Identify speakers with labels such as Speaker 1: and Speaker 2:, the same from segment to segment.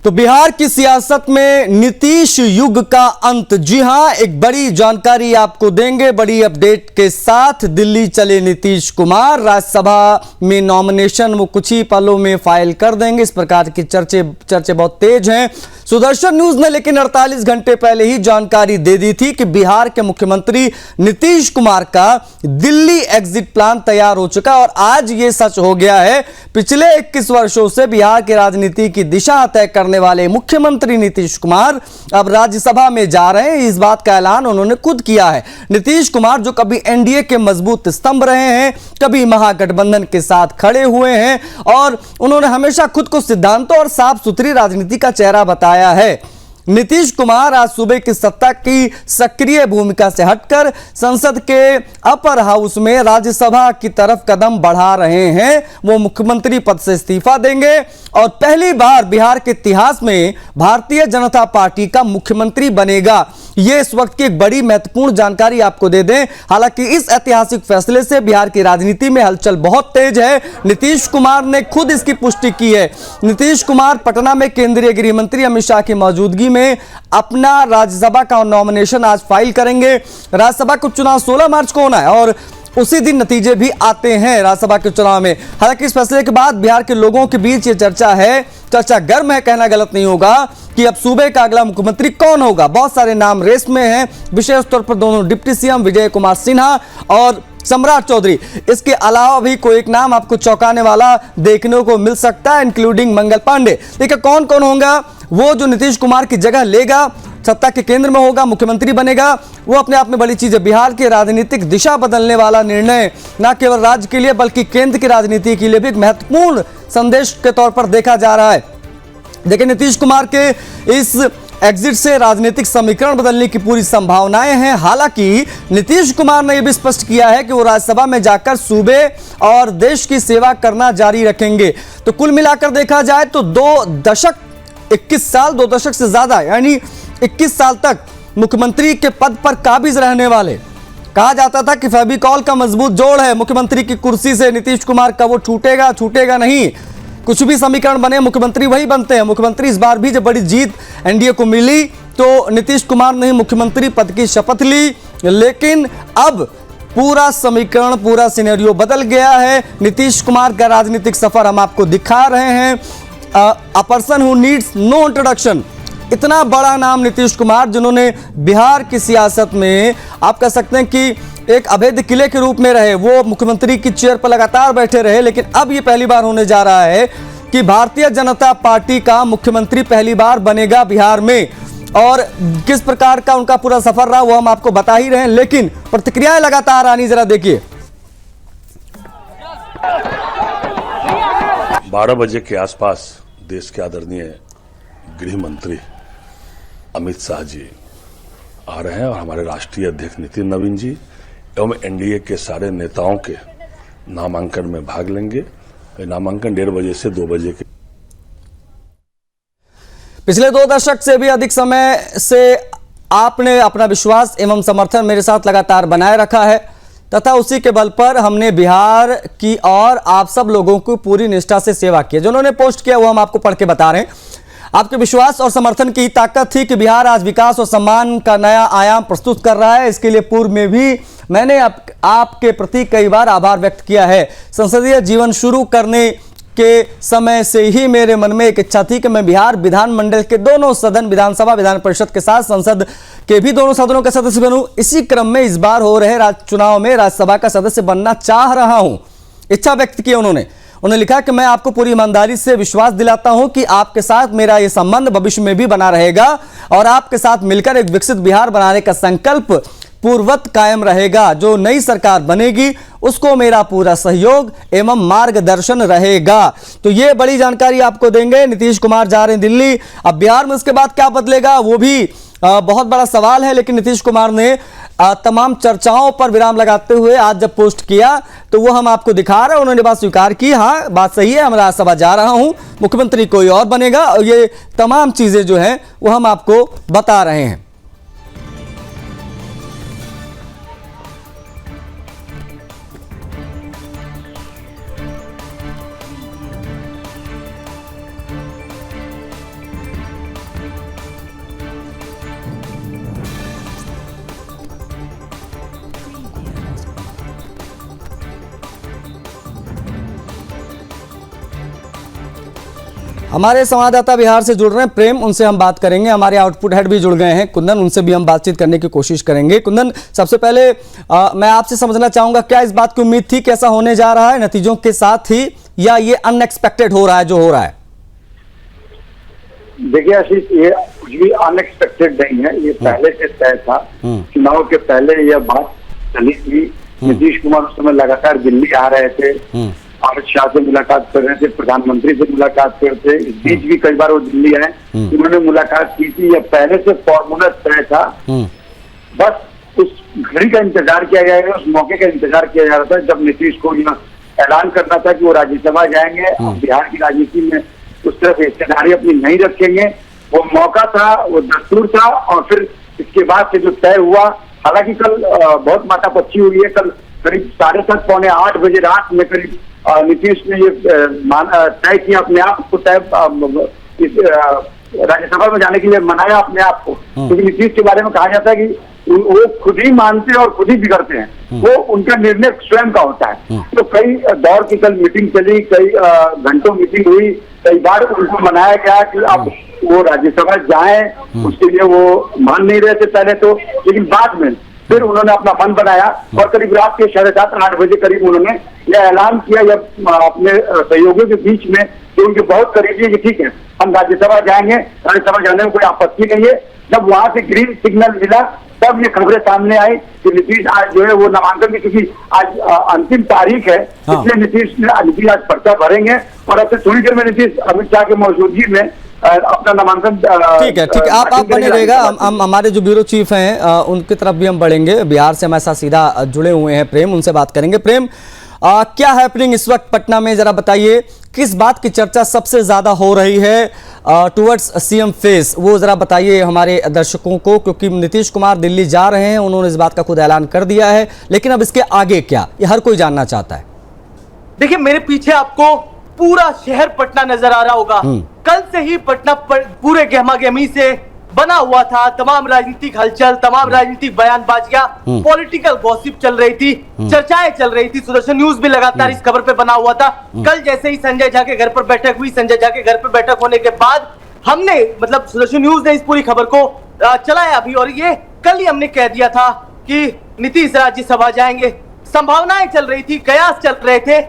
Speaker 1: तो बिहार की सियासत में नीतीश युग का अंत। जी हां, एक बड़ी जानकारी आपको देंगे बड़ी अपडेट के साथ। दिल्ली चले नीतीश कुमार, राज्यसभा में नॉमिनेशन वो कुछ ही पलों में फाइल कर देंगे, इस प्रकार की चर्चे बहुत तेज हैं। सुदर्शन न्यूज ने लेकिन 48 घंटे पहले ही जानकारी दे दी थी कि बिहार के मुख्यमंत्री नीतीश कुमार का दिल्ली एग्जिट प्लान तैयार हो चुका और आज ये सच हो गया है। पिछले 21 वर्षों से बिहार की राजनीति की दिशा तय करने वाले मुख्यमंत्री नीतीश कुमार अब राज्यसभा में जा रहे हैं। इस बात का ऐलान उन्होंने खुद किया है। नीतीश कुमार जो कभी एनडीए के मजबूत स्तंभ रहे हैं, कभी महागठबंधन के साथ खड़े हुए हैं और उन्होंने हमेशा खुद को सिद्धांतों और साफ सुथरी राजनीति का चेहरा बताया है। नीतीश कुमार आज सूबे की सत्ता की सक्रिय भूमिका से हटकर संसद के अपर हाउस में राज्यसभा की तरफ कदम बढ़ा रहे हैं। वो मुख्यमंत्री पद से इस्तीफा देंगे और पहली बार बिहार के इतिहास में भारतीय जनता पार्टी का मुख्यमंत्री बनेगा। ये इस वक्त की एक बड़ी महत्वपूर्ण जानकारी आपको दे दें। हालांकि इस ऐतिहासिक फैसले से बिहार की राजनीति में हलचल बहुत तेज है। नीतीश कुमार ने खुद इसकी पुष्टि की है। नीतीश कुमार पटना में केंद्रीय गृह मंत्री अमित शाह की मौजूदगी में अपना राज्यसभा का नॉमिनेशन आज फाइल करेंगे। राज्यसभा का चुनाव 16 मार्च को होना है और उसी दिन नतीजे भी आते हैं राज्यसभा के चुनाव में। हालांकि इस फैसले के बाद बिहार के लोगों के बीच ये चर्चा गर्म है, कहना गलत नहीं होगा कि अब सूबे का अगला मुख्यमंत्री कौन होगा। बहुत सारे नाम रेस में हैं, विशेष तौर पर दोनों डिप्टी सीएम विजय कुमार सिन्हा और सम्राट चौधरी। इसके अलावा भी कोई एक नाम आपको चौंकाने वाला देखने को मिल सकता है, इंक्लूडिंग मंगल पांडे। देखिए कौन कौन होगा वो जो नीतीश कुमार की जगह लेगा, सत्ता के केंद्र में होगा, मुख्यमंत्री बनेगा। वो अपने आप में बड़ी चीज है। बिहार की राजनीतिक दिशा बदलने वाला निर्णय न केवल राज्य के लिए बल्कि केंद्र की राजनीति के लिए भी एक महत्वपूर्ण संदेश के तौर पर देखा जा रहा है। देखिए नीतीश कुमार के इस एग्जिट से राजनीतिक समीकरण बदलने की पूरी संभावनाएं हैं। हालांकि नीतीश कुमार ने यह भी स्पष्ट किया है कि वो राज्यसभा में जाकर सूबे और देश की सेवा करना जारी रखेंगे। तो कुल मिलाकर देखा जाए तो 2 दशक 21 साल 2 दशक से ज्यादा यानी 21 साल तक मुख्यमंत्री के पद पर काबिज रहने वाले, कहा जाता था कि फेविकॉल का मजबूत जोड़ है मुख्यमंत्री की कुर्सी से नीतीश कुमार का, वो छूटेगा नहीं। कुछ भी समीकरण बने मुख्यमंत्री वही बनते हैं। मुख्यमंत्री इस बार भी जब बड़ी जीत एनडीए को मिली तो नीतीश कुमार ने मुख्यमंत्री पद की शपथ ली, लेकिन अब पूरा समीकरण पूरा सिनेरियो बदल गया है। नीतीश कुमार का राजनीतिक सफर हम आपको दिखा रहे हैं। A person who needs no introduction, इतना बड़ा नाम नीतीश कुमार जिन्होंने बिहार की सियासत में आप कह सकते हैं कि एक अभेद किले के रूप में रहे, वो मुख्यमंत्री की चेयर पर लगातार बैठे रहे, लेकिन अब ये पहली बार होने जा रहा है कि भारतीय जनता पार्टी का मुख्यमंत्री पहली बार बनेगा बिहार में। और किस प्रकार का उनका पूरा सफर रहा वो हम आपको बता ही रहे हैं, लेकिन प्रतिक्रियाएं लगातार आनी जरा देखिए।
Speaker 2: 12 बजे के आसपास देश के आदरणीय गृह मंत्री अमित शाह जी आ रहे हैं और हमारे राष्ट्रीय अध्यक्ष नितिन नवीन जी एवं एनडीए के सारे नेताओं के नामांकन में भाग लेंगे। नामांकन 1:30 बजे से 2 बजे के।
Speaker 1: पिछले 2 दशक से भी अधिक समय से आपने अपना विश्वास एवं समर्थन मेरे साथ लगातार बनाए रखा है तथा उसी के बल पर हमने बिहार की और आप सब लोगों को पूरी निष्ठा से सेवा की। जो उन्होंने पोस्ट किया वो हम आपको पढ़ के बता रहे हैं। आपके विश्वास और समर्थन की ताकत थी कि बिहार आज विकास और सम्मान का नया आयाम प्रस्तुत कर रहा है। इसके लिए पूर्व में भी मैंने आपके प्रति कई बार आभार व्यक्त किया है। संसदीय जीवन शुरू करने के समय से ही मेरे मन में एक इच्छा थी कि मैं बिहार विधानमंडल के दोनों सदन, विधानसभा विधान परिषद के साथ संसद के भी दोनों सदनों का सदस्य बनूं। इसी क्रम में इस बार हो रहे चुनाव में राज्यसभा का सदस्य बनना चाह रहा हूं। इच्छा व्यक्त की उन्होंने लिखा कि मैं आपको पूरी ईमानदारी से विश्वास दिलाता हूं कि आपके साथ मेरा यह संबंध भविष्य में भी बना रहेगा और आपके साथ मिलकर एक विकसित बिहार बनाने का संकल्प पूर्ववत कायम रहेगा। जो नई सरकार बनेगी उसको मेरा पूरा सहयोग एवं मार्गदर्शन रहेगा। तो ये बड़ी जानकारी आपको देंगे। नीतीश कुमार जा रहे हैं दिल्ली। अब बिहार में उसके बाद क्या बदलेगा वो भी बहुत बड़ा सवाल है, लेकिन नीतीश कुमार ने तमाम चर्चाओं पर विराम लगाते हुए आज जब पोस्ट किया तो वो हम आपको दिखा रहे हैं। उन्होंने बात स्वीकार की, हाँ बात सही है, मैं राज्यसभा जा रहा हूं, मुख्यमंत्री कोई और बनेगा और ये तमाम चीजें जो हैं वो हम आपको बता रहे हैं। हमारे संवाददाता बिहार से जुड़ रहे हैं प्रेम, उनसे हम बात करेंगे। हमारे आउटपुट हेड भी जुड़ गए हैं कुंदन, उनसे भी हम बातचीत करने की कोशिश करेंगे। कुंदन, सबसे पहले मैं आपसे समझना चाहूंगा, क्या इस बात की उम्मीद थी कि ऐसा होने जा रहा है नतीजों के साथ ही, या ये अनएक्सपेक्टेड हो रहा है जो हो रहा है?
Speaker 3: देखिए आशीष, ये कुछ भी अनएक्सपेक्टेड नहीं है, ये पहले से तय था। चुनाव के पहले यह बात चली थी। नीतीश कुमार उस समय लगातार दिल्ली आ रहे थे, अमित शाह से मुलाकात कर रहे थे, प्रधानमंत्री से मुलाकात कर रहे थे, इस बीच भी कई बार वो दिल्ली आए, उन्होंने मुलाकात की थी। यह पहले से फॉर्मूला तय था, बस उस घड़ी का इंतजार किया जाएगा, उस मौके का इंतजार किया जा रहा था जब नीतीश को यह ऐलान करना था कि वो राज्यसभा जाएंगे। अब बिहार की राजनीति में उस तरह से हिस्सेदारी अपनी नहीं रखेंगे, वो मौका था, वो दस्तूर था। और फिर इसके बाद से जो तय हुआ, हालांकि कल बहुत माथापच्ची हुई है। कल करीब 7:30 पौने 8 बजे रात में करीब नीतीश ने ये तय किया अपने आप को, राज्यसभा में जाने के लिए मनाया अपने आप को, क्योंकि नीतीश के बारे में कहा जाता है कि वो खुद ही मानते हैं और खुद ही बिगड़ते हैं, वो उनका निर्णय स्वयं का होता है। तो कई दौर की कल मीटिंग चली, कई घंटों मीटिंग हुई, कई बार उनको मनाया गया कि अब वो राज्यसभा जाएं। उसके लिए वो मान नहीं रहे थे पहले तो, लेकिन बाद में फिर उन्होंने अपना मन बनाया और करीब रात के 7:30-8 बजे करीब उन्होंने यह ऐलान किया जब अपने सहयोगियों के बीच में, जो उनके बहुत करीबी है कि ठीक है हम राज्यसभा जाएंगे, राज्यसभा जाने में कोई आपत्ति नहीं है। जब वहां से ग्रीन सिग्नल मिला तब ये खबरें सामने आई कि नीतीश आज जो है वो नामांकन की, क्योंकि आज अंतिम तारीख है, इसलिए नीतीश आज पर्चा भरेंगे और अब से थोड़ी देर में नीतीश अमित शाह की मौजूदगी में अपना नामांकन।
Speaker 1: ठीक है, आप बने रहेगा। हम हमारे जो ब्यूरो चीफ हैं उनकी तरफ भी हम बढ़ेंगे। बिहार से हमारे साथ सीधा जुड़े हुए हैं प्रेम, उनसे बात करेंगे। प्रेम, क्या हैपनिंग इस वक्त पटना में, जरा बताइए किस बात की चर्चा सबसे ज्यादा हो रही है टुवर्ड्स सीएम फेस, वो जरा बताइए हमारे दर्शकों को, क्योंकि नीतीश कुमार दिल्ली जा रहे हैं, उन्होंने इस बात का खुद ऐलान कर दिया है, लेकिन अब इसके आगे क्या, ये हर कोई जानना चाहता है।
Speaker 4: देखिए, मेरे पीछे आपको पूरा शहर पटना नजर आ रहा होगा। कल से ही पटना पूरे गहमा गहमी से बना हुआ था। तमाम राजनीतिक हलचल, तमाम राजनीतिक बयानबाजियां, पॉलिटिकल गॉसिप चल रही थी, चर्चाएं चल रही थी। सुदर्शन न्यूज भी लगातार इस खबर पे बना हुआ था। कल जैसे ही संजय झा के घर पर बैठक हुई, संजय झा के घर पर बैठक होने के बाद हमने, मतलब सुदर्शन न्यूज ने इस पूरी खबर को चलाया भी, और ये कल ही हमने कह दिया था कि नीतीश राज्यसभा जाएंगे। संभावनाएं चल रही थी, कयास चल रहे थे।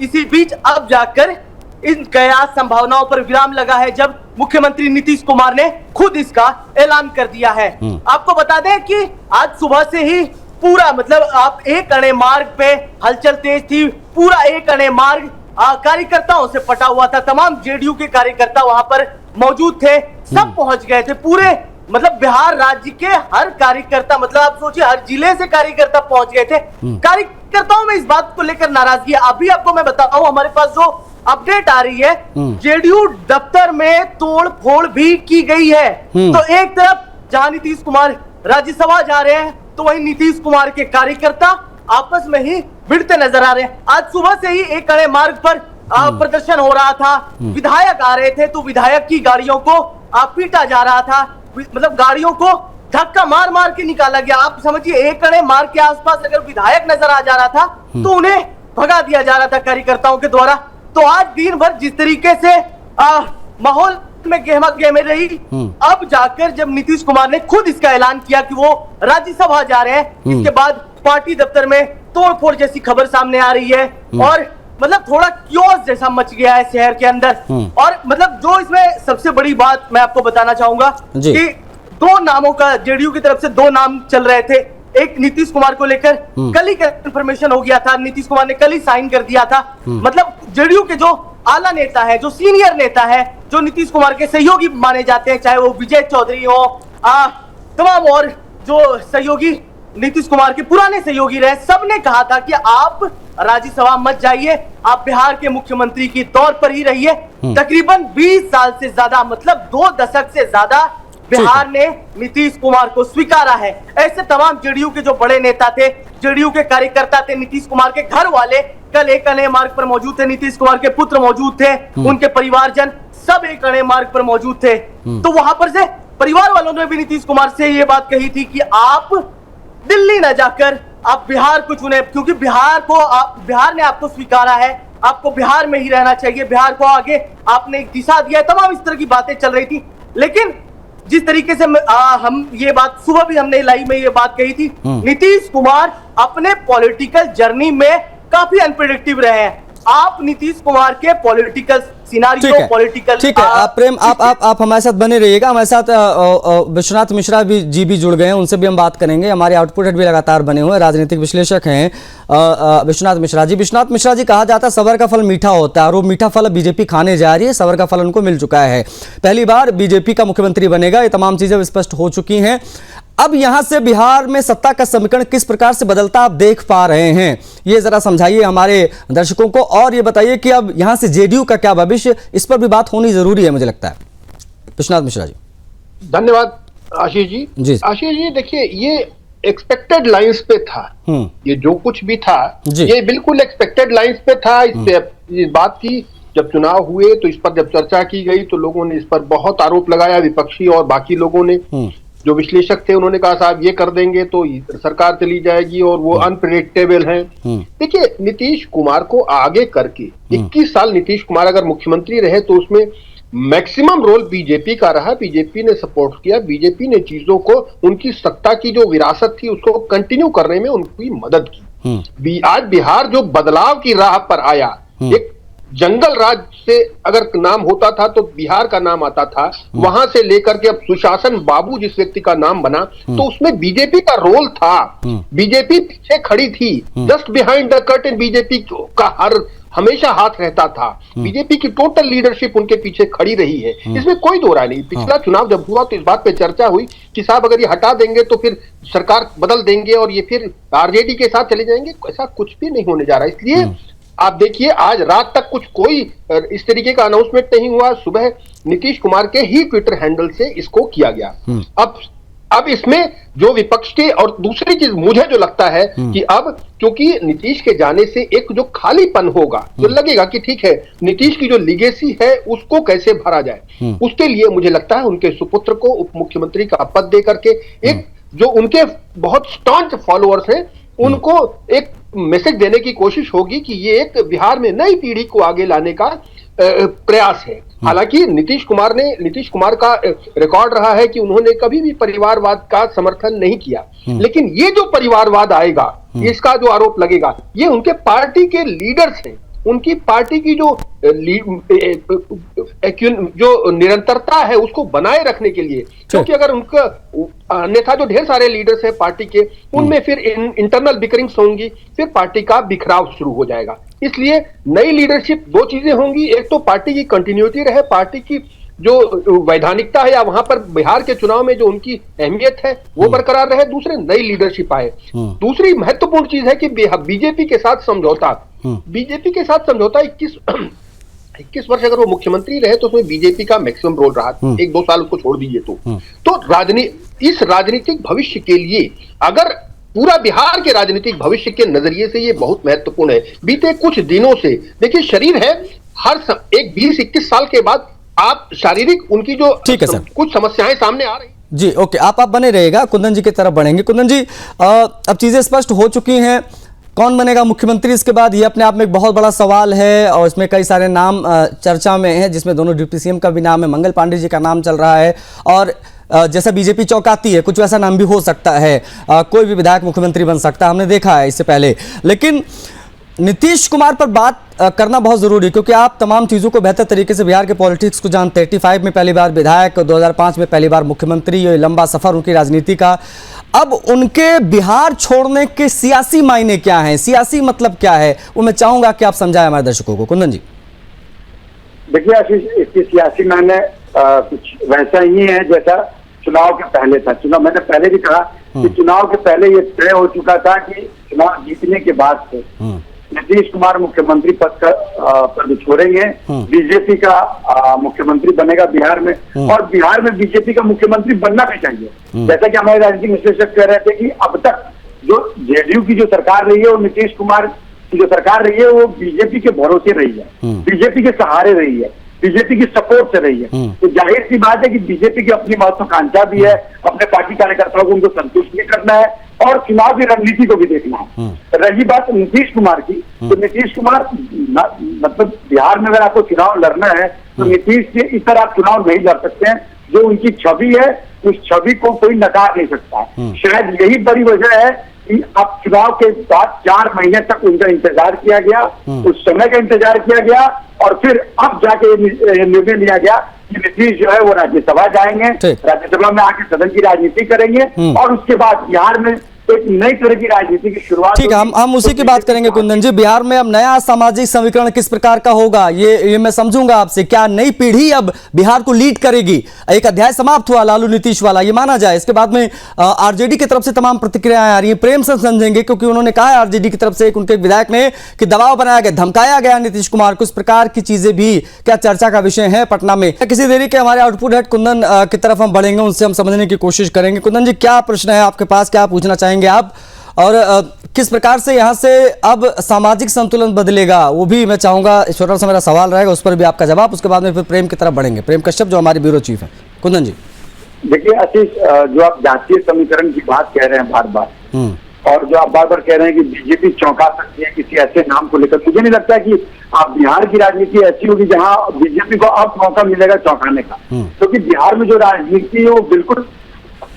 Speaker 4: इसी बीच अब जाकर इन कयास संभावनाओं पर विराम लगा है जब मुख्यमंत्री नीतीश कुमार ने खुद इसका ऐलान कर दिया है। आपको बता दें कि आज सुबह से ही पूरा, मतलब आप एक अणे मार्ग पे हलचल तेज थी। पूरा एक अणे मार्ग कार्यकर्ताओं से पटा हुआ था। तमाम जेडीयू के कार्यकर्ता वहां पर मौजूद थे, सब पहुंच गए थे। पूरे, मतलब बिहार राज्य के हर कार्यकर्ता, मतलब आप सोचिए हर जिले से कार्यकर्ता पहुंच गए थे। कार्यकर्ताओं में इस बात को लेकर नाराजगी है। अभी आपको मैं बताऊं, हमारे पास जो अपडेट आ रही है, जेडीयू दफ्तर में तोड़ फोड़ भी की गई है। तो एक तरफ जहां नीतीश कुमार राज्यसभा जा रहे हैं, तो वहीं नीतीश कुमार के कार्यकर्ता आपस में ही भिड़ते नजर आ रहे हैं। आज सुबह से ही एक अणे मार्ग पर प्रदर्शन हो रहा था। विधायक आ रहे थे तो विधायक की गाड़ियों को पीटा जा रहा था, मतलब गाड़ियों को धक्का मार मार के निकाला गया। आप समझिए, एक अणे मार्ग के आसपास अगर विधायक नजर आ जा रहा था तो उन्हें भगा दिया जा रहा था कार्यकर्ताओं के द्वारा। तो आज दिन भर जिस तरीके से माहौल में गहमा गहमी रही, अब जाकर जब नीतीश कुमार ने खुद इसका ऐलान किया कि वो राज्यसभा जा रहे हैं, इसके बाद पार्टी दफ्तर में तोड़फोड़ जैसी खबर सामने आ रही है और मतलब थोड़ा क्योस जैसा मच गया है शहर के अंदर। और मतलब जो इसमें सबसे बड़ी बात मैं आपको बताना चाहूंगा कि दो नामों का, जेडीयू की तरफ से दो नाम चल रहे थे। एक नीतीश कुमार को लेकर कल ही कंफर्मेशन हो गया था, नीतीश कुमार ने कल ही साइन कर दिया था। मतलब जेडीयू के जो आला नेता है, जो सीनियर नेता है, जो नीतीश कुमार के सहयोगी माने जाते हैं, चाहे वो विजय चौधरी हो, तमाम और जो सहयोगी नीतीश कुमार के पुराने सहयोगी रहे, सबने कहा था कि आप राज्यसभा मत जाइए, आप बिहार के मुख्यमंत्री की तौर पर ही रहिए। तकरीबन 20 साल से ज्यादा, मतलब 2 दशक से ज्यादा बिहार ने नीतीश कुमार को स्वीकारा है। ऐसे तमाम जेडीयू के जो बड़े नेता थे, जेडीयू के कार्यकर्ता थे, नीतीश कुमार के घर वाले कल एक अणे मार्ग पर मौजूद थे। नीतीश कुमार के पुत्र मौजूद थे, उनके परिवारजन सब एक अणे मार्ग पर मौजूद थे। तो वहां पर से परिवार वालों ने भी नीतीश कुमार से ये बात कही थी कि आप दिल्ली न जाकर आप बिहार को चुने, क्योंकि बिहार ने आपको स्वीकारा है, आपको बिहार में ही रहना चाहिए, बिहार को आगे आपने एक दिशा दिया है, तमाम इस तरह की बातें चल रही थी। लेकिन जिस तरीके से हम ये बात सुबह भी हमने लाइव में ये बात कही थी, नीतीश कुमार अपने पॉलिटिकल जर्नी में काफी अनप्रेडिक्टिव रहे हैं। आप नीतीश कुमार के पॉलिटिकल सिनारियो, पॉलिटिकल
Speaker 1: ठीक है, आप प्रेम आप हमारे साथ बने रहिएगा। हमारे साथ विश्वनाथ मिश्रा जी भी जुड़ गए हैं, उनसे भी हम बात करेंगे। हमारे आउटपुट हेड भी लगातार बने हुए हैं, राजनीतिक विश्लेषक हैं विश्वनाथ मिश्रा जी। विश्वनाथ मिश्रा जी, कहा जाता है सबर का फल मीठा होता है और वो मीठा फल बीजेपी खाने जा रही है। सबर का फल उनको मिल चुका है, पहली बार बीजेपी का मुख्यमंत्री बनेगा, ये तमाम चीजें स्पष्ट हो चुकी हैं। अब यहां से बिहार में सत्ता का समीकरण किस प्रकार से बदलता आप देख पा रहे हैं, ये जरा समझाइए हमारे दर्शकों को। और ये बताइए कि अब यहां से जेडीयू का क्या भविष्य, इस पर भी बात होनी जरूरी है मुझे लगता है। विश्वनाथ मिश्रा जी।
Speaker 5: धन्यवाद आशीष जी। आशीष जी, देखिए, ये एक्सपेक्टेड लाइंस पे था। ये जो कुछ भी था ये बिल्कुल एक्सपेक्टेड लाइंस पे था। इस बात की जब चुनाव हुए तो इस पर जब चर्चा की गई तो लोगों ने इस पर बहुत आरोप लगाया, विपक्षी और बाकी लोगों ने। जो विश्लेषक थे उन्होंने कहा साहब ये कर देंगे तो सरकार चली जाएगी और वो अनप्रेडिक्टेबल हैं। देखिए, नीतीश कुमार को आगे करके 21 साल नीतीश कुमार अगर मुख्यमंत्री रहे तो उसमें मैक्सिमम रोल बीजेपी का रहा। बीजेपी ने सपोर्ट किया, बीजेपी ने चीजों को, उनकी सत्ता की जो विरासत थी उसको कंटिन्यू करने में उनकी मदद की। आज बिहार जो बदलाव की राह पर आया, एक जंगल राज से अगर नाम होता था तो बिहार का नाम आता था, वहां से लेकर के अब सुशासन बाबू जिस व्यक्ति का नाम बना तो उसमें बीजेपी का रोल था। बीजेपी पीछे खड़ी थी, just behind the curtain BJP का हमेशा हाथ रहता था। बीजेपी की टोटल लीडरशिप उनके पीछे खड़ी रही है, इसमें कोई दो राय नहीं। पिछला चुनाव जब हुआ तो इस बात पे चर्चा हुई कि साहब अगर ये हटा देंगे तो फिर सरकार बदल देंगे और ये फिर आरजेडी के साथ चले जाएंगे। ऐसा कुछ भी नहीं होने जा रहा। इसलिए आप देखिए, आज रात तक कोई इस तरीके का अनाउंसमेंट नहीं हुआ। सुबह नीतीश कुमार के ही ट्विटर हैंडल से इसको किया गया। अब इसमें जो विपक्ष के, और दूसरी चीज मुझे जो लगता है कि अब क्योंकि नीतीश के जाने से एक जो खालीपन होगा, तो लगेगा कि ठीक है नीतीश की जो लीगेसी है उसको कैसे भरा जाए। उसके लिए मुझे लगता है उनके सुपुत्र को उप मुख्यमंत्री का पद दे करके, एक जो उनके बहुत स्टॉन्च फॉलोअर्स हैं उनको एक मैसेज देने की कोशिश होगी कि ये एक बिहार में नई पीढ़ी को आगे लाने का प्रयास है। हालांकि नीतीश कुमार का रिकॉर्ड रहा है कि उन्होंने कभी भी परिवारवाद का समर्थन नहीं किया, लेकिन ये जो परिवारवाद आएगा, इसका जो आरोप लगेगा, ये उनके पार्टी के लीडर्स हैं। उनकी पार्टी की जो निरंतरता है उसको बनाए रखने के लिए, क्योंकि अगर उनका अन्यथा जो ढेर सारे लीडर्स हैं पार्टी के, उनमें फिर इंटरनल बिकरिंग्स होंगी, फिर पार्टी का बिखराव शुरू हो जाएगा। इसलिए नई लीडरशिप, दो चीजें होंगी, एक तो पार्टी की कंटिन्यूटी रहे, पार्टी की जो वैधानिकता है या वहां पर बिहार के चुनाव में जो उनकी अहमियत है वो बरकरार रहे, दूसरे नई लीडरशिप आए। दूसरी महत्वपूर्ण चीज है कि बीजेपी के साथ समझौता, 21 वर्ष अगर वो मुख्यमंत्री रहे तो उसमें बीजेपी का मैक्सिमम रोल रहा। 1-2 साल उसको छोड़ दीजिए तो इस राजनीतिक भविष्य के लिए, अगर पूरा बिहार के राजनीतिक भविष्य के नजरिए से ये बहुत महत्वपूर्ण है। बीते कुछ दिनों से देखिए, शरीर है, हर एक 20-21 साल के बाद आप शारीरिक उनकी जो कुछ समस्याएं सामने आ रही
Speaker 1: जी। ओके, आप बने रहेगा, कुंदन जी की तरफ बढ़ेंगे। कुंदन जी, अब चीजें स्पष्ट हो चुकी हैं, कौन बनेगा मुख्यमंत्री इसके बाद, ये अपने आप में एक बहुत बड़ा सवाल है और इसमें कई सारे नाम चर्चा में हैं, जिसमें दोनों डिप्टी सीएम का भी नाम है, मंगल पांडे जी का नाम चल रहा है, और जैसा बीजेपी चौंकाती है कुछ वैसा नाम भी हो सकता है, कोई भी विधायक मुख्यमंत्री बन सकता है, हमने देखा है इससे पहले। लेकिन नीतीश कुमार पर बात करना बहुत जरूरी है, क्योंकि आप तमाम चीजों को बेहतर तरीके से बिहार के पॉलिटिक्स को जानते हैं। 85 में पहली बार विधायक, 2005 में पहली बार मुख्यमंत्री, ये लंबा सफर उनकी राजनीति का। अब उनके बिहार छोड़ने के सियासी मायने क्या हैं, सियासी मतलब क्या है, वो मैं चाहूंगा कि आप समझाएं हमारे दर्शकों को। कुंदन जी।
Speaker 3: देखिए आशीष, इसकी सियासी मायने कुछ वैसा ही है जैसा चुनाव के पहले था। मैंने पहले भी कहा कि चुनाव के पहले ये तय हो चुका था कि चुनाव जीतने के बाद से नीतीश कुमार मुख्यमंत्री पद छोड़ेंगे, बीजेपी का मुख्यमंत्री बनेगा बिहार में, और बिहार में बीजेपी का मुख्यमंत्री बनना भी चाहिए। जैसा कि हमारे राजनीतिक विश्लेषक कह रहे थे कि अब तक जो जेडीयू की जो सरकार रही है और नीतीश कुमार की जो सरकार रही है वो बीजेपी के भरोसे रही है, बीजेपी के सहारे रही है। बीजेपी की सपोर्ट से रही है। तो जाहिर सी बात है कि बीजेपी की अपनी महत्वाकांक्षा भी है, अपने पार्टी कार्यकर्ताओं को उनको संतुष्ट भी करना है और चुनाव की रणनीति को भी देखना है। रही बात नीतीश कुमार की, तो नीतीश कुमार मतलब बिहार में अगर आपको चुनाव लड़ना है तो नीतीश से इस तरह आप चुनाव नहीं लड़ सकते हैं। जो उनकी छवि है उस छवि को कोई नकार नहीं सकता। शायद यही बड़ी वजह है कि अब चुनाव के बाद 4 महीने तक उनका इंतजार किया गया, उस समय का इंतजार किया गया और फिर अब जाके निर्णय लिया गया कि नीतीश जो है वो राज्यसभा जाएंगे, राज्यसभा में आके सदन की राजनीति करेंगे और उसके बाद बिहार में एक नई तरह की राजनीति की शुरुआत।
Speaker 1: ठीक है, हम उसी की बात करेंगे कुंदन जी। बिहार में अब नया सामाजिक समीकरण किस प्रकार का होगा ये मैं समझूंगा आपसे। क्या नई पीढ़ी अब बिहार को लीड करेगी? एक अध्याय समाप्त हुआ लालू नीतीश वाला, ये माना जाए। इसके बाद में आरजेडी की तरफ से तमाम प्रतिक्रियाएं आ रही है, प्रेम से समझेंगे क्योंकि उन्होंने कहा है आरजेडी की तरफ से, एक उनके विधायक ने, कि दबाव बनाया गया, धमकाया गया नीतीश कुमार को। इस प्रकार की चीजें भी क्या चर्चा का विषय है पटना में? किसी देरी के हमारे आउटपुट हेड कुंदन की तरफ हम बढ़ेंगे, उनसे हम समझने की कोशिश करेंगे। कुंदन जी, क्या प्रश्न है आपके पास, क्या पूछना चाहेंगे आप, और किस प्रकार से यहां से अब सामाजिक संतुलन बदलेगा, वो भी मैं चाहूंगा। छोटा सा मेरा सवाल रहेगा, उस पर भी आपका जवाब, उसके बाद में फिर प्रेम की तरफ बढ़ेंगे। प्रेम कश्यप जो हमारे ब्यूरो चीफ है। कुंदन जी
Speaker 3: देखिए आशीष, जो आप जातीय समीकरण की बात कह रहे हैं बार बार, और जो आप बार बार कह रहे हैं कि बीजेपी चौंका सकती है किसी ऐसे नाम को लेकर, मुझे नहीं लगता कि आप बिहार की राजनीति ऐसी होगी जहां बीजेपी को अब मौका मिलेगा चौंकाने का, क्योंकि बिहार में जो राजनीति है वो बिल्कुल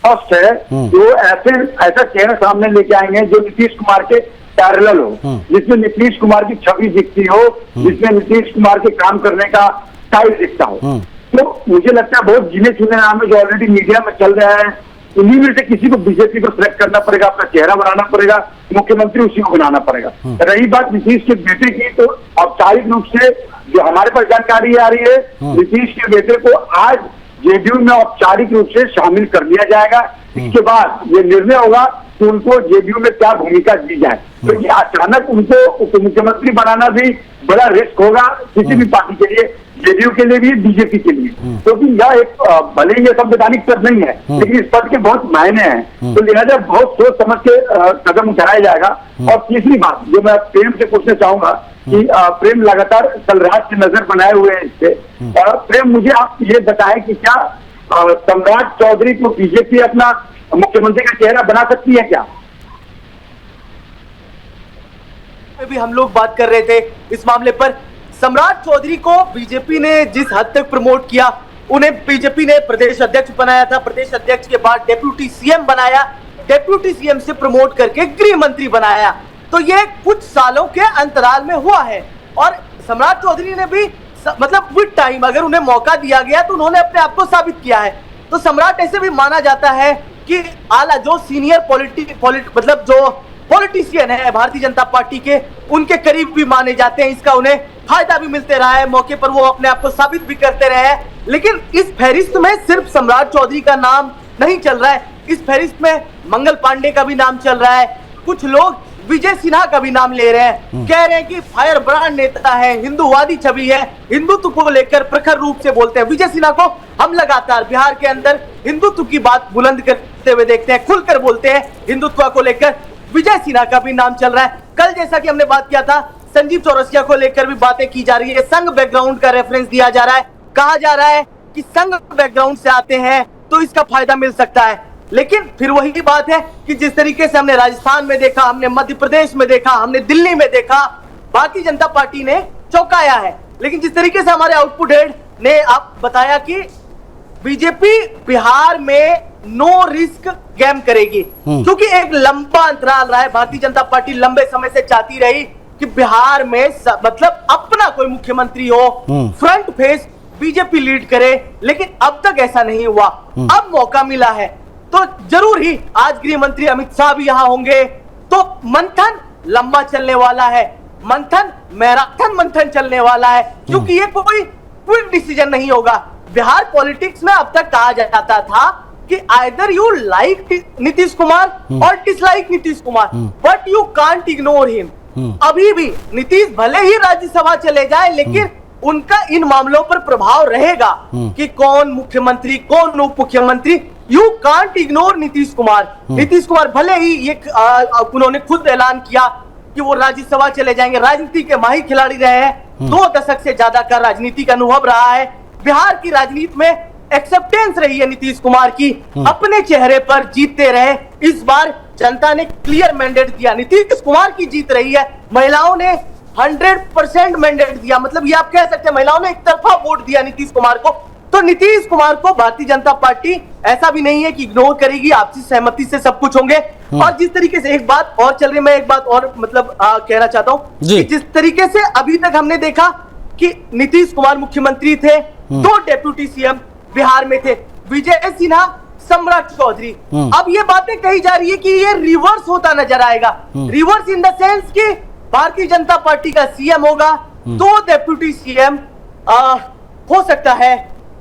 Speaker 3: स्पष्ट है। वो ऐसा चेहरा सामने लेके आएंगे जो नीतीश कुमार के पैरेलल हो, जिसमें नीतीश कुमार की छवि दिखती हो, जिसमें नीतीश कुमार के काम करने का स्टाइल दिखता हो। तो मुझे लगता है बहुत गिने चुने नाम है जो ऑलरेडी मीडिया में चल रहा है, उन्हीं में से किसी को बीजेपी को सिलेक्ट करना पड़ेगा, अपना चेहरा बनाना पड़ेगा, मुख्यमंत्री उसी को बनाना पड़ेगा। रही बात नीतीश के बेटे की, तो औपचारिक रूप से जो हमारे पास जानकारी आ रही है, नीतीश के बेटे को आज जेडीयू में औपचारिक रूप से शामिल कर लिया जाएगा। इसके बाद ये निर्णय होगा कि उनको जेडीयू में क्या भूमिका दी जाए, क्योंकि अचानक उनको उप मुख्यमंत्री बनाना भी बड़ा रिस्क होगा किसी भी पार्टी के लिए, जेडीयू के लिए भी, बीजेपी के लिए, क्योंकि यह एक भले ही यह संवैधानिक पद नहीं है लेकिन इस पद के बहुत मायने हैं। तो लिहाजा बहुत सोच समझ के कदम उठाया जाएगा। और तीसरी बात जो मैं प्रेम से पूछना चाहूंगा कि प्रेम लगातार कल रात से नजर बनाए हुए हैं इससे, और प्रेम मुझे आप ये बताएं कि क्या सम्राट चौधरी को बीजेपी अपना मुख्यमंत्री का चेहरा बना सकती है क्या?
Speaker 4: भी हम लोग बात कर रहे थे इस मामले पर। सम्राट चौधरी को बीजेपी ने जिस हद तक प्रमोट किया, उन्हें बीजेपी ने प्रदेश अध्यक्ष बनाया था, प्रदेश अध्यक्ष के बाद डेप्यूटी सीएम बनाया, डेप्यूटी सीएम से प्रमोट करके गृह मंत्री बनाया। तो ये कुछ सालों के अंतराल में हुआ है और सम्राट चौधरी ने भी मतलब विद टाइम अगर उन्हें मौका दिया गया तो उन्होंने अपने आप को साबित किया है। तो सम्राट ऐसे भी माना जाता है कि आला जो सीनियर मतलब जो पॉलिटिशियन है भारतीय जनता पार्टी के, उनके करीब भी माने जाते हैं। इसका उन्हें फायदा भी मिलते रहा है, मौके पर वो अपने आप को साबित भी करते रहे हैं। लेकिन इस फहरिस्त में सिर्फ सम्राट चौधरी का नाम नहीं चल रहा है, इस फहरिस्त में मंगल पांडे का भी नाम चल रहा है। कुछ लोग विजय सिन्हा का भी नाम ले रहे हैं, कह रहे हैं कि फायर ब्रांड नेता है, हिंदूवादी छवि है, हिंदुत्व को लेकर प्रखर रूप से बोलते हैं। विजय सिन्हा को हम लगातार बिहार के अंदर हिंदुत्व की बात बुलंद करते हुए देखते हैं, खुलकर बोलते हैं हिंदुत्व को लेकर। विजय सिन्हा का भी नाम चल रहा है। कल जैसा कि हमने बात किया था, संजीव चौरसिया को लेकर भी बातें की जा रही है, संघ बैकग्राउंड का रेफरेंस दिया जा रहा है, कहा जा रहा है कि संघ बैकग्राउंड से आते हैं तो इसका फायदा मिल सकता है। लेकिन फिर वही बात है कि जिस तरीके से हमने राजस्थान में देखा, हमने मध्य प्रदेश में देखा, हमने दिल्ली में देखा, भारतीय जनता पार्टी ने चौंकाया है। लेकिन जिस तरीके से हमारे आउटपुट हेड ने आप बताया कि बीजेपी बिहार में नो रिस्क गेम करेगी, क्योंकि एक लंबा अंतराल रहा है। भारतीय जनता पार्टी लंबे समय से चाहती रही कि बिहार में मतलब अपना कोई मुख्यमंत्री हो, फ्रंट फेस बीजेपी लीड करे, लेकिन अब तक ऐसा नहीं हुआ। अब मौका मिला है तो जरूर ही आज गृह मंत्री अमित शाह भी यहां होंगे, तो मंथन लंबा चलने वाला है, मंथन मैराथन मंथन चलने वाला है, क्योंकि ये कोई क्विक डिसीजन नहीं होगा। बिहार पॉलिटिक्स में अब तक कहा जाता था कि either you like Nitish Kumar और dislike Nitish Kumar, but you can't ignore him. अभी भी नीतीश भले ही राज्यसभा चले जाए, लेकिन उनका इन मामलों पर प्रभाव रहेगा कि कौन मुख्यमंत्री, कौन उप मुख्यमंत्री। You can't ignore Nitish Kumar. Nitish Kumar भले ही ये उन्होंने खुद ऐलान किया कि वो राज्यसभा चले जाएंगे, राजनीति के माहिर खिलाड़ी रहे हैं, 2 दशक से ज्यादा का राजनीतिक अनुभव रहा है। बिहार की राजनीति में एक्सेप्टेंस रही है नीतीश कुमार की, अपने चेहरे पर जीतते रहे। इस बार जनता ने क्लियर मैंडेट दिया, नीतीश कुमार की जीत रही है। महिलाओं ने 100% मैंडेट दिया, मतलब ये आप कह सकते हैं महिलाओं ने एक तरफा वोट दिया नीतीश कुमार को। तो नीतीश कुमार को भारतीय जनता पार्टी ऐसा भी नहीं है कि इग्नोर करेगी, आपसी सहमति से सब कुछ होंगे। और जिस तरीके से एक बात और चल रही, मैं एक बात और मतलब कहना चाहता हूं कि जिस तरीके से अभी तक हमने देखा कि नीतीश कुमार मुख्यमंत्री थे, 2 डेप्यूटी सीएम बिहार में थे, विजय सिन्हा, सम्राट चौधरी। अब ये बातें कही जा रही है कि ये रिवर्स होता नजर आएगा। रिवर्स इन द सेंस कि भारतीय जनता पार्टी का सीएम होगा, 2 डेप्यूटी सीएम हो सकता है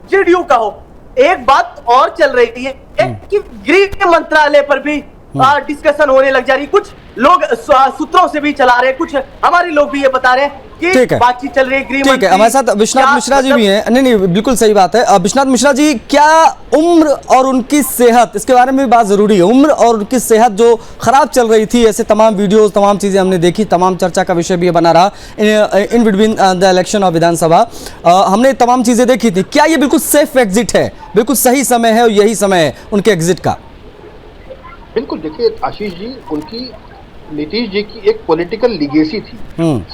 Speaker 4: जेडीयू का हो। एक बात और चल रही है कि गृह मंत्रालय पर भी डिस्कशन होने लग जा रही, कुछ लोग सूत्रों से भी चला रहे, कुछ हमारे लोग भी ये बता रहे हैं कि बातचीत चल रही है। गृह मंत्री,
Speaker 1: हमारे साथ विश्वनाथ मिश्रा जी भी हैं। नहीं, बिल्कुल सही बात है। विश्वनाथ मिश्रा जी, क्या उम्र और उनकी सेहत, इसके बारे में भी बात जरूरी है। उम्र और उनकी सेहत जो खराब चल रही थी, ऐसे तमाम वीडियोस, तमाम चीजें हमने देखी, तमाम चर्चा का विषय भी बना रहा in between the election of Vidhan Sabha. हमने तमाम चीजें देखी थी। क्या ये बिल्कुल सेफ एग्जिट है, बिल्कुल सही समय है और यही समय है उनके एग्जिट का?
Speaker 5: बिल्कुल, देखिए आशीष जी, उनकी नीतीश जी की एक पॉलिटिकल लीगेसी थी।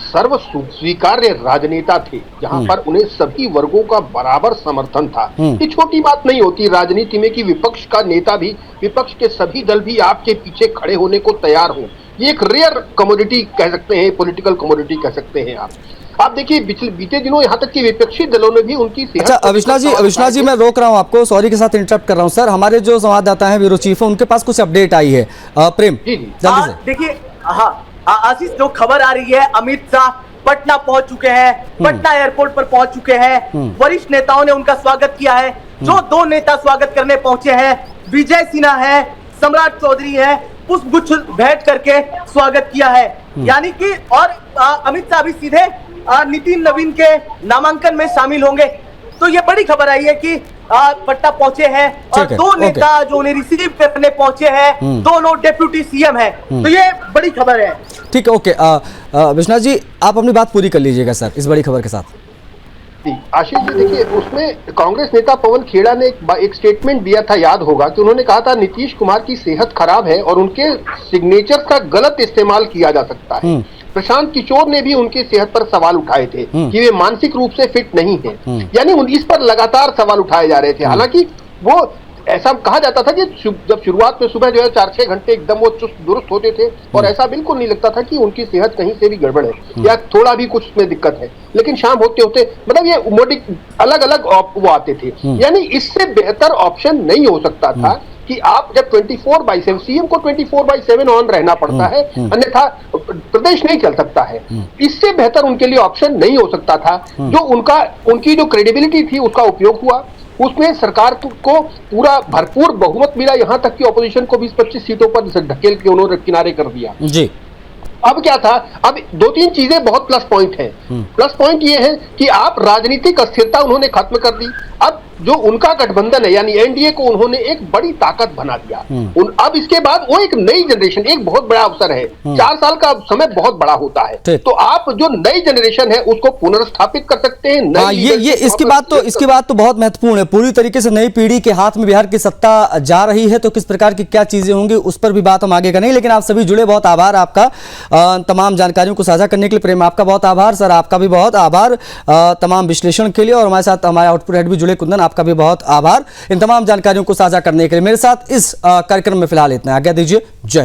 Speaker 5: सर्व स्वीकार्य राजनेता थे, जहां पर उन्हें सभी वर्गों का बराबर समर्थन था। ये छोटी बात नहीं होती राजनीति में कि विपक्ष का नेता भी, विपक्ष के सभी दल भी आपके पीछे खड़े होने को तैयार हो। ये एक रेयर कमोडिटी कह सकते हैं, पॉलिटिकल कमोडिटी कह सकते हैं आप देखिए बीते दिनों यहाँ तक कि विपक्षी दलों ने भी उनकी सेहत।
Speaker 1: अच्छा अविनाश जी मैं रोक रहा हूँ आपको, सॉरी के साथ इंटरप्ट कर रहा हूँ सर। हमारे जो संवाददाता हैं ब्यूरो चीफ है, उनके पास कुछ अपडेट आई है। प्रेम जल्दी से
Speaker 4: देखिए। आशीष, जो खबर आ रही है, अमित शाह पटना पहुंच चुके हैं, पटना एयरपोर्ट पर पहुंच चुके हैं। वरिष्ठ नेताओं ने उनका स्वागत किया है। जो 2 नेता स्वागत करने पहुंचे हैं, विजय सिन्हा है, सम्राट चौधरी है, पुष्पगुच्छ भेंट करके स्वागत किया है। यानी कि और अमित शाह भी सीधे नितिन नवीन के नामांकन में शामिल होंगे। तो ये बड़ी खबर आई है कि पटना पहुंचे हैं और 2 नेता जो उन्हें रिसीव करने पहुंचे हैं, दोनों डेप्यूटी सीएम हैं। तो ये बड़ी खबर है।
Speaker 1: ठीक है, ओके। विश्वनाथ जी, आप अपनी बात पूरी कर लीजिएगा सर इस बड़ी खबर के साथ।
Speaker 5: आशीष जी, देखिए उसमें कांग्रेस नेता पवन खेड़ा ने एक स्टेटमेंट दिया था, याद होगा कि उन्होंने कहा था नीतीश कुमार की सेहत खराब है और उनके सिग्नेचर का गलत इस्तेमाल किया जा सकता है। प्रशांत किशोर ने भी उनकी सेहत पर सवाल उठाए थे कि वे मानसिक रूप से फिट नहीं हैं। यानी इस पर लगातार सवाल उठाए जा रहे थे। हालांकि वो ऐसा कहा जाता था कि जब शुरुआत में सुबह जो है 4-6 घंटे एकदम वो चुस्त दुरुस्त होते थे और ऐसा बिल्कुल नहीं लगता था कि उनकी सेहत कहीं से भी गड़बड़ है या थोड़ा भी कुछ उसमें दिक्कत है। लेकिन शाम होते होते मतलब ये मोडिक अलग अलग वो आते थे। यानी इससे बेहतर ऑप्शन नहीं हो सकता था कि आप जब 24/7 सीएम को 24/7 ऑन रहना पड़ता है, अन्यथा प्रदेश नहीं चल सकता है। इससे बेहतर उनके लिए ऑप्शन नहीं हो सकता था। जो उनकी जो क्रेडिबिलिटी थी उसका उपयोग हुआ, उसमें सरकार को पूरा भरपूर बहुमत मिला, यहां तक कि ऑपोजिशन को 20-25 सीटों पर ढकेल के उन्होंने किनारे कर दिया जी। अब क्या था, अब 2-3 चीजें बहुत प्लस पॉइंट हैं। प्लस पॉइंट ये है कि आप राजनीतिक अस्थिरता उन्होंने खत्म कर दी। अब जो उनका गठबंधन है यानी एनडीए को उन्होंने एक बड़ी ताकत बना दिया। अब इसके बाद वो एक नई जनरेशन, एक बहुत बड़ा अवसर है। 4 साल का समय बहुत बड़ा होता है, तो आप जो नई जनरेशन है उसको पुनर्स्थापित कर सकते हैं।
Speaker 1: ये इसकी बात तो बहुत महत्वपूर्ण है। पूरी तरीके से नई पीढ़ी के हाथ में बिहार की सत्ता जा रही है, तो किस प्रकार की क्या चीजें होंगी उस पर भी बात हम आगे करेंगे। लेकिन आप सभी जुड़े, बहुत आभार आपका तमाम जानकारियों को साझा करने के लिए। प्रेम, आपका बहुत आभार। सर, आपका भी बहुत आभार तमाम विश्लेषण के लिए। और हमारे साथ हमारे आउटपुट हेड भी जुड़े, कुंदन, आपका भी बहुत आभार इन तमाम जानकारियों को साझा करने के लिए। मेरे साथ इस कार्यक्रम में फिलहाल इतना। आज्ञा दीजिए। जय हिंद।